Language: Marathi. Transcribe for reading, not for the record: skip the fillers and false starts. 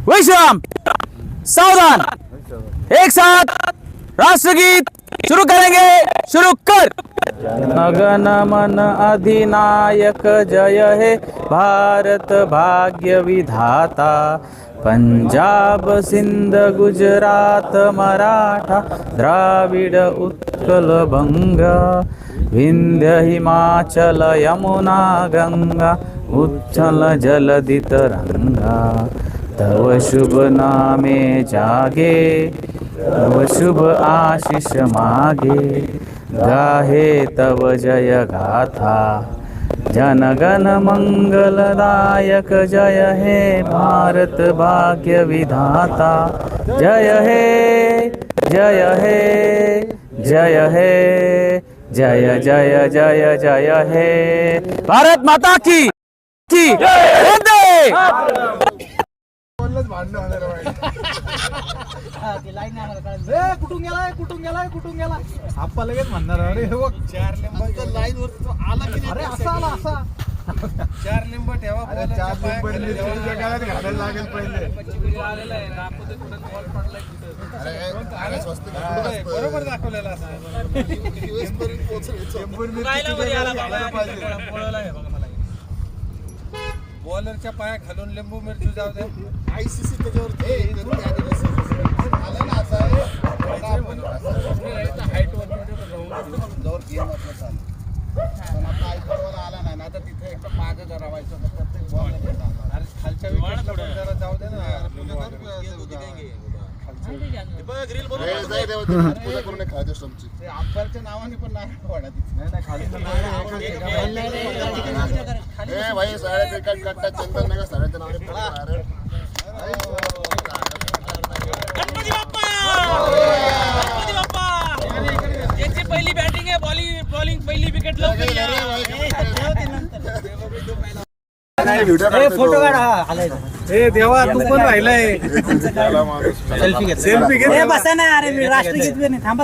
विश्राम, सावधान, एक साथ राष्ट्रगीत शुरू करेंगे। शुरू कर। गण मन अधिनायक जय हे भारत भाग्य विधाता, पंजाब सिंध गुजरात मराठा द्राविड उत्कल बंगा, विंध्य हिमाचल यमुना गंगा उच्छल जलधि तरंगा, तव शुभ नामे जागे तव शुभ आशीष मागे, गाहे तव जय गाथा जनगण मंगलदायक जय हे भारत भाग्य विधाता, जय हे जय हे जय हे जय जय जय जय हे भारत माता की वंदे। कुठून गेला आप्पा लगेच म्हणणार अरे हे बघ 4 लिंब लाईन वर आला की अरे असा आला असा 4 लिंब ठेवा. 4 लिंब जगाला घालायला लागेल पहिले आलेला आहे दाखवते कुठे बॉल पडलाय तिथे. अरे स्वस्त बरोबर दाखवलेला असं दिवस पर्यंत पोहोचले राहिला वर आला बाबा पळवला आहे बघा मला बॉलरच्या पाया खालून लिंबू मिरची जाऊ दे. आयसीसी त्याच्यावर आला ना असा आहे हाईट वर जवळ गेम आपला चालू पण आता आयपीएल आला नाही ना तर तिथे एकदम मागे जरावायचं तर प्रत्येक बॉल अरे खालच्या विकेटला जरा जाऊ दे ना अंपायरच्या नावाने पण नाही वाढा नाही खाली भाई साड्या क्रिकेट काढतात चंदन नगर साड्याच्या नावाने याची पहिली बॅटिंग आहे, बॉलिंग पहिली विकेट लवकर फोटो काढ. ए देवा तू पण राहिलाय सेल्फी घे. बसा ना अरे राष्ट्रगीत थांबा.